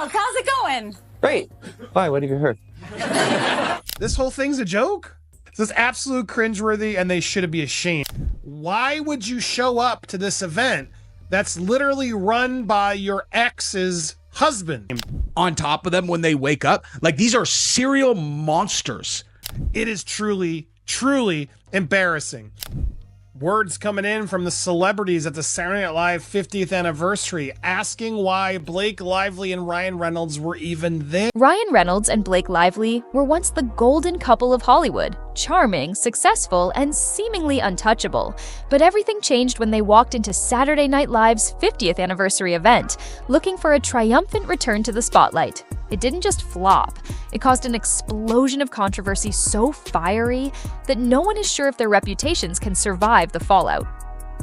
Reynolds, how's it going? Great. Why? What have you heard? This whole thing's a joke? This is absolute cringeworthy and they should be ashamed. Why would you show up to this event that's literally run by your ex's husband? On top of them when they wake up, like these are serial monsters. It is truly, truly embarrassing. Words coming in from the celebrities at the Saturday Night Live 50th anniversary asking why Blake Lively and Ryan Reynolds were even there. Ryan Reynolds and Blake Lively were once the golden couple of Hollywood, charming, successful, and seemingly untouchable. But everything changed when they walked into Saturday Night Live's 50th anniversary event, looking for a triumphant return to the spotlight. It didn't just flop. It caused an explosion of controversy so fiery that no one is sure if their reputations can survive the fallout.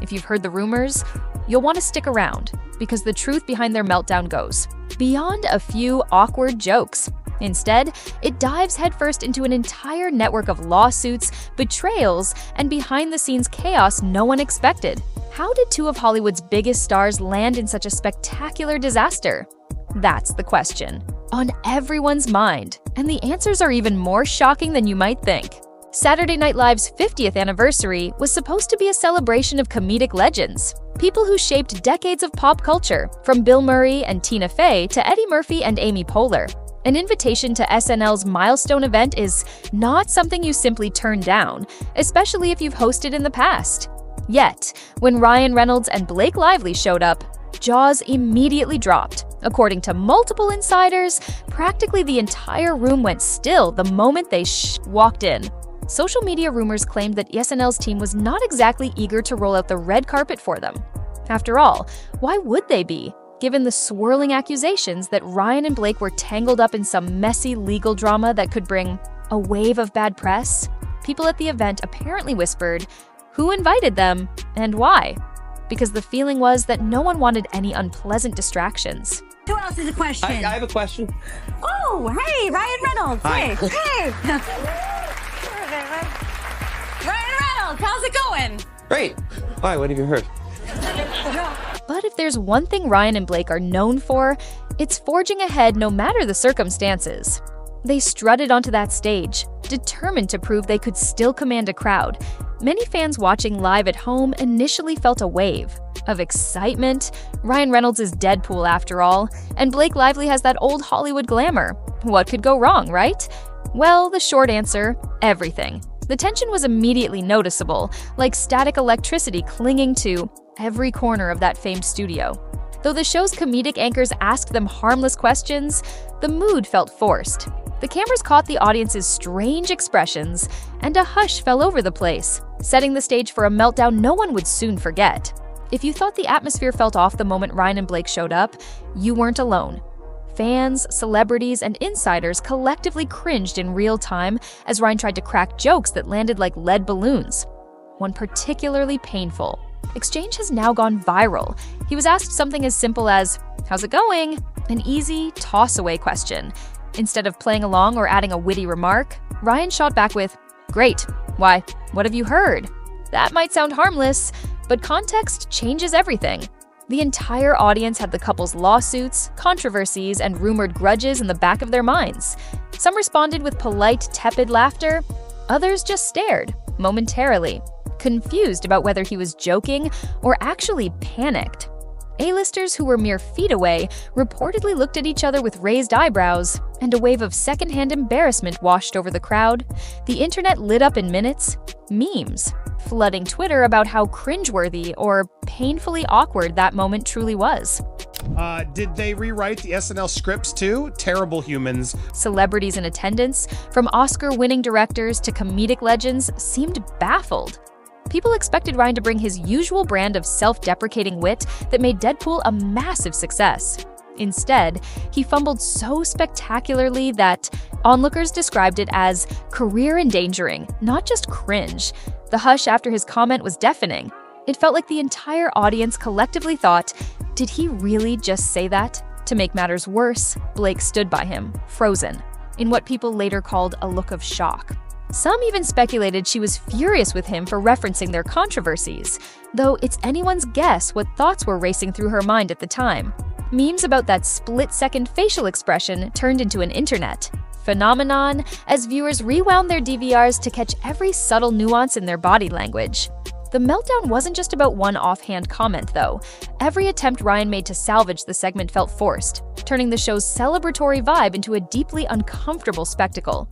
If you've heard the rumors, you'll want to stick around, because the truth behind their meltdown goes beyond a few awkward jokes. Instead, it dives headfirst into an entire network of lawsuits, betrayals, and behind-the-scenes chaos no one expected. How did two of Hollywood's biggest stars land in such a spectacular disaster? That's the question on everyone's mind, and the answers are even more shocking than you might think. Saturday Night Live's 50th anniversary was supposed to be a celebration of comedic legends, people who shaped decades of pop culture, from Bill Murray and Tina Fey to Eddie Murphy and Amy Poehler. An invitation to SNL's milestone event is not something you simply turn down, especially if you've hosted in the past. Yet, when Ryan Reynolds and Blake Lively showed up, jaws immediately dropped. According to multiple insiders, practically the entire room went still the moment they walked in. Social media rumors claimed that SNL's team was not exactly eager to roll out the red carpet for them. After all, why would they be, given the swirling accusations that Ryan and Blake were tangled up in some messy legal drama that could bring a wave of bad press? People at the event apparently whispered who invited them and why, because the feeling was that no one wanted any unpleasant distractions. Who else has a question? I have a question. Oh, hey, Ryan Reynolds. Hi. Hey. Ryan Reynolds, how's it going? Great. Why? What have you heard? But if there's one thing Ryan and Blake are known for, it's forging ahead no matter the circumstances. They strutted onto that stage, determined to prove they could still command a crowd. Many fans watching live at home initially felt a wave of excitement. Ryan Reynolds is Deadpool after all, and Blake Lively has that old Hollywood glamour. What could go wrong, right? Well, the short answer, everything. The tension was immediately noticeable, like static electricity clinging to every corner of that famed studio. Though the show's comedic anchors asked them harmless questions, the mood felt forced. The cameras caught the audience's strange expressions, and a hush fell over the place, setting the stage for a meltdown no one would soon forget. If you thought the atmosphere felt off the moment Ryan and Blake showed up, you weren't alone. Fans, celebrities, and insiders collectively cringed in real time as Ryan tried to crack jokes that landed like lead balloons. One particularly painful exchange has now gone viral. He was asked something as simple as, "How's it going?" An easy, toss-away question. Instead of playing along or adding a witty remark, Ryan shot back with, "Great. Why, what have you heard?" That might sound harmless, but context changes everything. The entire audience had the couple's lawsuits, controversies, and rumored grudges in the back of their minds. Some responded with polite, tepid laughter. Others just stared, momentarily, confused about whether he was joking or actually panicked. A-listers who were mere feet away reportedly looked at each other with raised eyebrows, and a wave of secondhand embarrassment washed over the crowd. The internet lit up in minutes. Memes flooding Twitter about how cringeworthy or painfully awkward that moment truly was. Did they rewrite the SNL scripts too? Terrible humans. Celebrities in attendance, from Oscar-winning directors to comedic legends, seemed baffled. People expected Ryan to bring his usual brand of self-deprecating wit that made Deadpool a massive success. Instead, he fumbled so spectacularly that onlookers described it as career-endangering, not just cringe. The hush after his comment was deafening. It felt like the entire audience collectively thought, did he really just say that? To make matters worse, Blake stood by him, frozen, in what people later called a look of shock. Some even speculated she was furious with him for referencing their controversies, though it's anyone's guess what thoughts were racing through her mind at the time. Memes about that split-second facial expression turned into an internet phenomenon as viewers rewound their DVRs to catch every subtle nuance in their body language. The meltdown wasn't just about one offhand comment, though. Every attempt Ryan made to salvage the segment felt forced, turning the show's celebratory vibe into a deeply uncomfortable spectacle.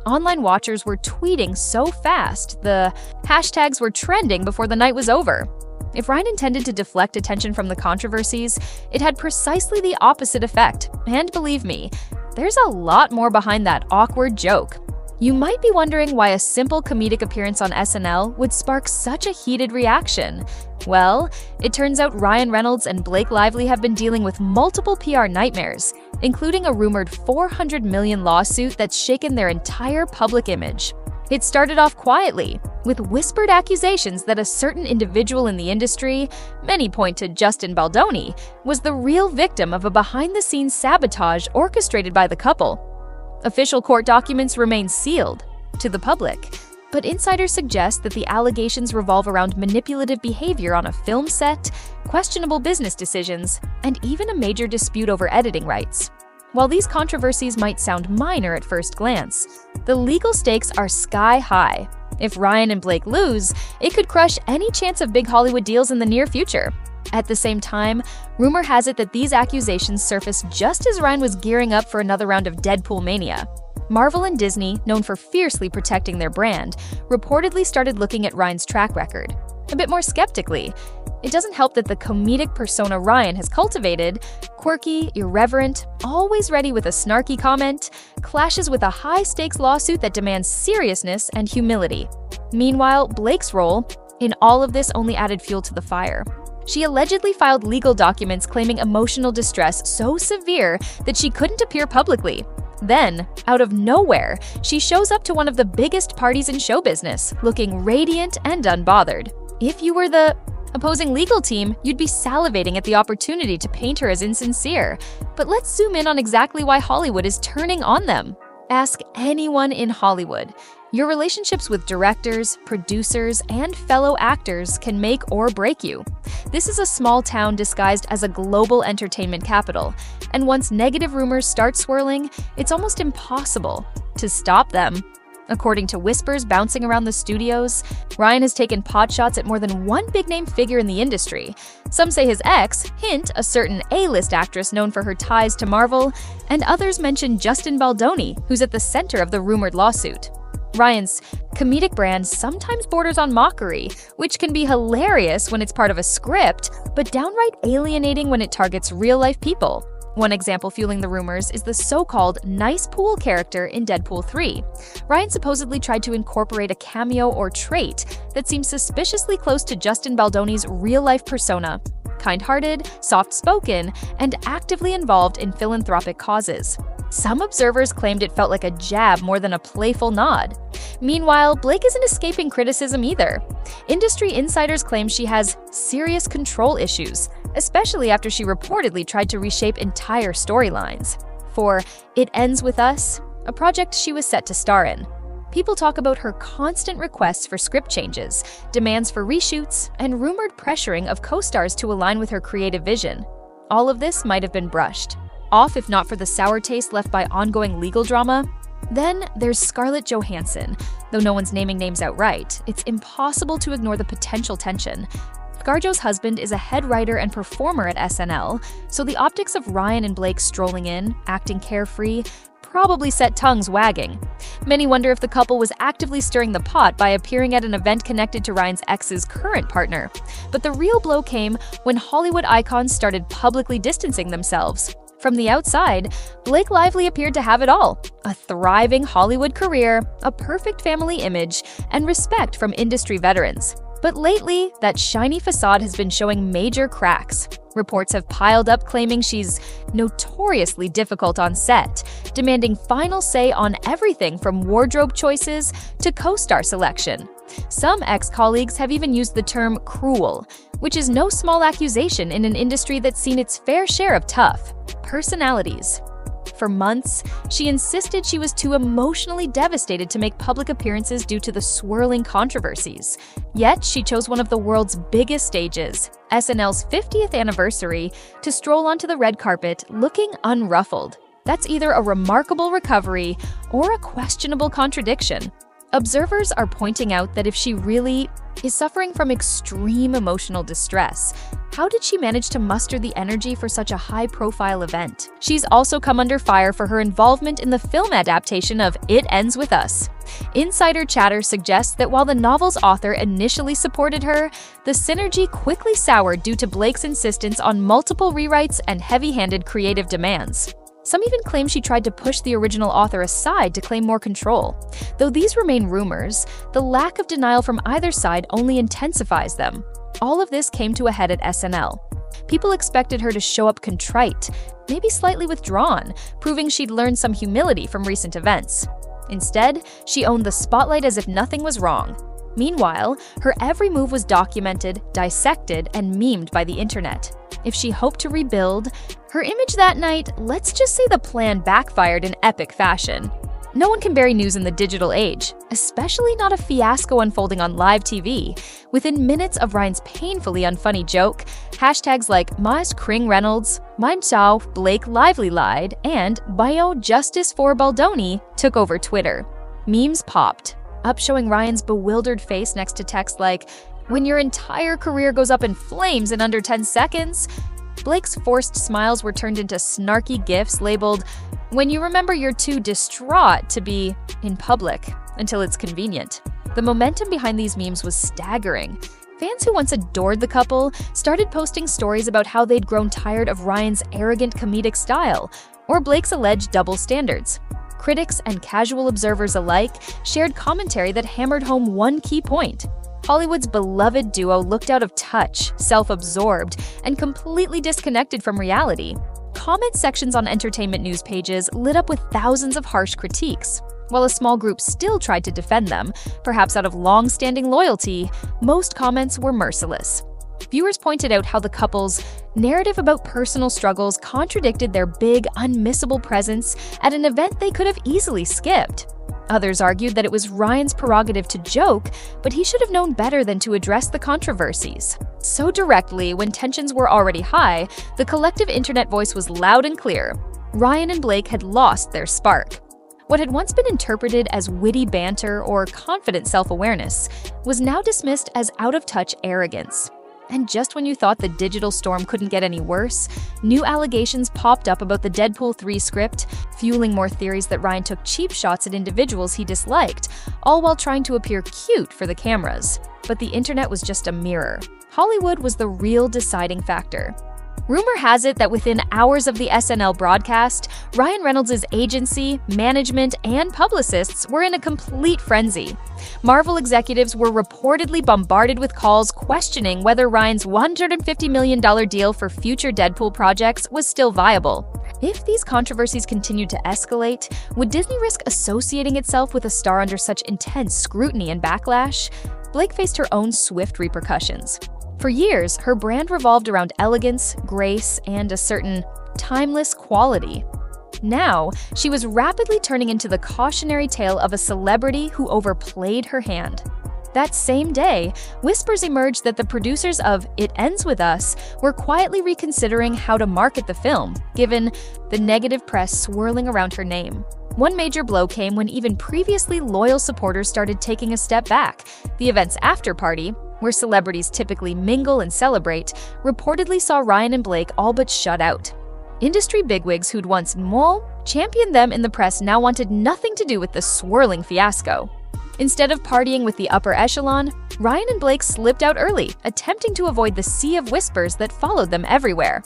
Online watchers were tweeting so fast, the hashtags were trending before the night was over. If Ryan intended to deflect attention from the controversies, it had precisely the opposite effect. And believe me, there's a lot more behind that awkward joke. You might be wondering why a simple comedic appearance on SNL would spark such a heated reaction. Well, it turns out Ryan Reynolds and Blake Lively have been dealing with multiple PR nightmares, including a rumored $400 million lawsuit that's shaken their entire public image. It started off quietly, with whispered accusations that a certain individual in the industry, many point to Justin Baldoni, was the real victim of a behind-the-scenes sabotage orchestrated by the couple. Official court documents remain sealed to the public, but insiders suggest that the allegations revolve around manipulative behavior on a film set, questionable business decisions, and even a major dispute over editing rights. While these controversies might sound minor at first glance, the legal stakes are sky high. If Ryan and Blake lose, it could crush any chance of big Hollywood deals in the near future. At the same time, rumor has it that these accusations surfaced just as Ryan was gearing up for another round of Deadpool mania. Marvel and Disney, known for fiercely protecting their brand, reportedly started looking at Ryan's track record a bit more skeptically. It doesn't help that the comedic persona Ryan has cultivated, quirky, irreverent, always ready with a snarky comment, clashes with a high-stakes lawsuit that demands seriousness and humility. Meanwhile, Blake's role in all of this only added fuel to the fire. She allegedly filed legal documents claiming emotional distress so severe that she couldn't appear publicly. Then, out of nowhere, she shows up to one of the biggest parties in show business, looking radiant and unbothered. If you were the opposing legal team, you'd be salivating at the opportunity to paint her as insincere. But let's zoom in on exactly why Hollywood is turning on them. Ask anyone in Hollywood. Your relationships with directors, producers, and fellow actors can make or break you. This is a small town disguised as a global entertainment capital, and once negative rumors start swirling, it's almost impossible to stop them. According to whispers bouncing around the studios, Ryan has taken potshots at more than one big-name figure in the industry. Some say his ex, hint a certain A-list actress known for her ties to Marvel, and others mention Justin Baldoni, who's at the center of the rumored lawsuit. Ryan's comedic brand sometimes borders on mockery, which can be hilarious when it's part of a script, but downright alienating when it targets real-life people. One example fueling the rumors is the so-called nice pool character in Deadpool 3. Ryan supposedly tried to incorporate a cameo or trait that seems suspiciously close to Justin Baldoni's real-life persona: kind-hearted, soft-spoken, and actively involved in philanthropic causes. Some observers claimed it felt like a jab more than a playful nod. Meanwhile, Blake isn't escaping criticism either. Industry insiders claim she has serious control issues, especially after she reportedly tried to reshape entire storylines. For It Ends With Us, a project she was set to star in, people talk about her constant requests for script changes, demands for reshoots, and rumored pressuring of co-stars to align with her creative vision. All of this might have been brushed off if not for the sour taste left by ongoing legal drama. Then there's Scarlett Johansson. Though no one's naming names outright, it's impossible to ignore the potential tension. ScarJo's husband is a head writer and performer at SNL, so the optics of Ryan and Blake strolling in, acting carefree, probably set tongues wagging. Many wonder if the couple was actively stirring the pot by appearing at an event connected to Ryan's ex's current partner. But the real blow came when Hollywood icons started publicly distancing themselves. From the outside, Blake Lively appeared to have it all: a thriving Hollywood career, a perfect family image, and respect from industry veterans. But lately, that shiny facade has been showing major cracks. Reports have piled up claiming she's notoriously difficult on set, demanding final say on everything from wardrobe choices to co-star selection. Some ex-colleagues have even used the term cruel, which is no small accusation in an industry that's seen its fair share of tough personalities. For months, she insisted she was too emotionally devastated to make public appearances due to the swirling controversies. Yet, she chose one of the world's biggest stages, SNL's 50th anniversary, to stroll onto the red carpet looking unruffled. That's either a remarkable recovery or a questionable contradiction. Observers are pointing out that if she really is suffering from extreme emotional distress, how did she manage to muster the energy for such a high-profile event? She's also come under fire for her involvement in the film adaptation of It Ends With Us. Insider chatter suggests that while the novel's author initially supported her, the synergy quickly soured due to Blake's insistence on multiple rewrites and heavy-handed creative demands. Some even claim she tried to push the original author aside to claim more control. Though these remain rumors, the lack of denial from either side only intensifies them. All of this came to a head at SNL. People expected her to show up contrite, maybe slightly withdrawn, proving she'd learned some humility from recent events. Instead, she owned the spotlight as if nothing was wrong. Meanwhile, her every move was documented, dissected, and memed by the internet. If she hoped to rebuild her image that night, let's just say the plan backfired in epic fashion. No one can bury news in the digital age, especially not a fiasco unfolding on live TV. Within minutes of Ryan's painfully unfunny joke, hashtags like Mas Kring Reynolds, Mein Chao, Blake Lively lied, and Bio Justice for Baldoni took over Twitter. Memes popped up showing Ryan's bewildered face next to text like, "When your entire career goes up in flames in under 10 seconds." Blake's forced smiles were turned into snarky gifs labeled, "When you remember you're too distraught to be in public until it's convenient." The momentum behind these memes was staggering. Fans who once adored the couple started posting stories about how they'd grown tired of Ryan's arrogant comedic style or Blake's alleged double standards. Critics and casual observers alike shared commentary that hammered home one key point. Hollywood's beloved duo looked out of touch, self-absorbed, and completely disconnected from reality. Comment sections on entertainment news pages lit up with thousands of harsh critiques. While a small group still tried to defend them, perhaps out of long-standing loyalty, most comments were merciless. Viewers pointed out how the couple's narrative about personal struggles contradicted their big, unmissable presence at an event they could have easily skipped. Others argued that it was Ryan's prerogative to joke, but he should have known better than to address the controversies. So directly, when tensions were already high, the collective internet voice was loud and clear. Ryan and Blake had lost their spark. What had once been interpreted as witty banter or confident self-awareness was now dismissed as out-of-touch arrogance. And just when you thought the digital storm couldn't get any worse, new allegations popped up about the Deadpool 3 script, fueling more theories that Ryan took cheap shots at individuals he disliked, all while trying to appear cute for the cameras. But the internet was just a mirror. Hollywood was the real deciding factor. Rumor has it that within hours of the SNL broadcast, Ryan Reynolds' agency, management, and publicists were in a complete frenzy. Marvel executives were reportedly bombarded with calls questioning whether Ryan's $150 million deal for future Deadpool projects was still viable. If these controversies continued to escalate, would Disney risk associating itself with a star under such intense scrutiny and backlash? Blake faced her own swift repercussions. For years, her brand revolved around elegance, grace, and a certain timeless quality. Now, she was rapidly turning into the cautionary tale of a celebrity who overplayed her hand. That same day, whispers emerged that the producers of It Ends With Us were quietly reconsidering how to market the film, given the negative press swirling around her name. One major blow came when even previously loyal supporters started taking a step back. The event's after-party, where celebrities typically mingle and celebrate, reportedly saw Ryan and Blake all but shut out. Industry bigwigs who'd once championed them in the press now wanted nothing to do with the swirling fiasco. Instead of partying with the upper echelon, Ryan and Blake slipped out early, attempting to avoid the sea of whispers that followed them everywhere.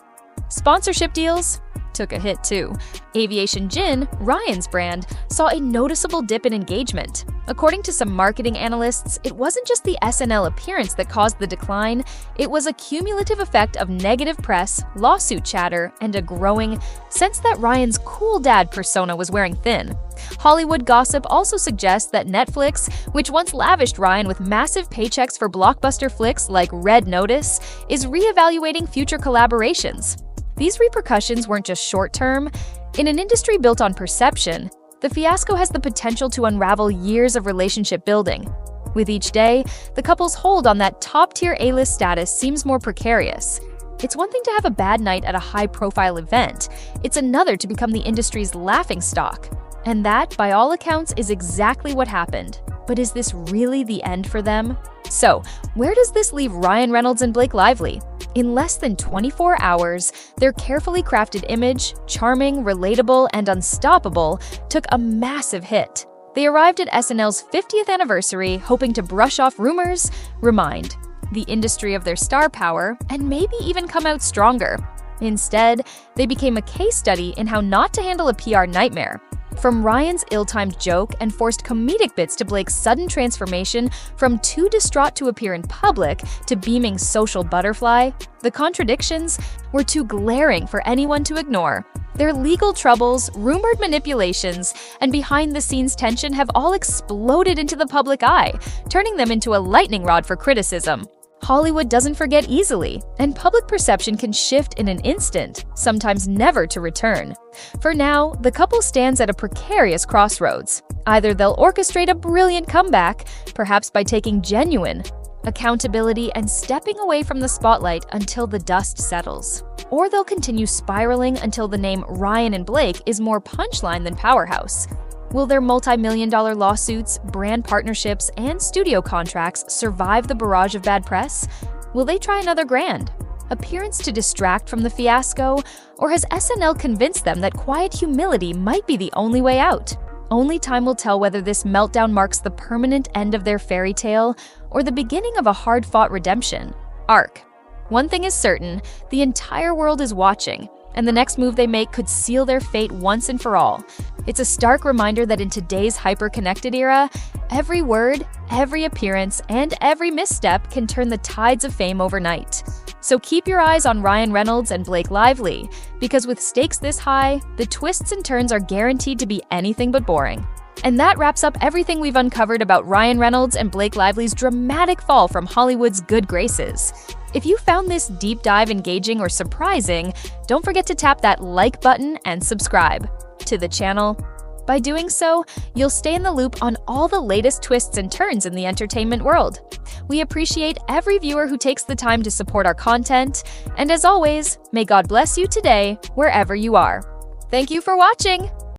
Sponsorship deals took a hit too. Aviation Gin, Ryan's brand, saw a noticeable dip in engagement. According to some marketing analysts, it wasn't just the SNL appearance that caused the decline, it was a cumulative effect of negative press, lawsuit chatter, and a growing sense that Ryan's cool dad persona was wearing thin. Hollywood gossip also suggests that Netflix, which once lavished Ryan with massive paychecks for blockbuster flicks like Red Notice, is reevaluating future collaborations. these repercussions weren't just short-term. In an industry built on perception, the fiasco has the potential to unravel years of relationship building. With each day, the couple's hold on that top-tier A-list status seems more precarious. It's one thing to have a bad night at a high-profile event. It's another to become the industry's laughingstock. And that, by all accounts, is exactly what happened. But is this really the end for them? So, where does this leave Ryan Reynolds and Blake Lively? In less than 24 hours, their carefully crafted image, charming, relatable, and unstoppable, took a massive hit. They arrived at SNL's 50th anniversary, hoping to brush off rumors, remind the industry of their star power, and maybe even come out stronger. Instead, they became a case study in how not to handle a PR nightmare. From Ryan's ill-timed joke and forced comedic bits to Blake's sudden transformation from too distraught to appear in public to beaming social butterfly, the contradictions were too glaring for anyone to ignore. Their legal troubles, rumored manipulations, and behind-the-scenes tension have all exploded into the public eye, turning them into a lightning rod for criticism. Hollywood doesn't forget easily, and public perception can shift in an instant, sometimes never to return. For now, the couple stands at a precarious crossroads. Either they'll orchestrate a brilliant comeback, perhaps by taking genuine accountability and stepping away from the spotlight until the dust settles. Or they'll continue spiraling until the name Ryan and Blake is more punchline than powerhouse. Will their multi-million-dollar lawsuits, brand partnerships, and studio contracts survive the barrage of bad press? Will they try another grand appearance to distract from the fiasco? Or has SNL convinced them that quiet humility might be the only way out? Only time will tell whether this meltdown marks the permanent end of their fairy tale or the beginning of a hard-fought redemption arc. One thing is certain, the entire world is watching, and the next move they make could seal their fate once and for all. It's a stark reminder that in today's hyper-connected era, every word, every appearance, and every misstep can turn the tides of fame overnight. So keep your eyes on Ryan Reynolds and Blake Lively, because with stakes this high, the twists and turns are guaranteed to be anything but boring. And that wraps up everything we've uncovered about Ryan Reynolds and Blake Lively's dramatic fall from Hollywood's good graces. If you found this deep dive engaging or surprising, don't forget to tap that like button and subscribe to the channel. By doing so, you'll stay in the loop on all the latest twists and turns in the entertainment world. We appreciate every viewer who takes the time to support our content, and as always, may God bless you today, wherever you are. Thank you for watching!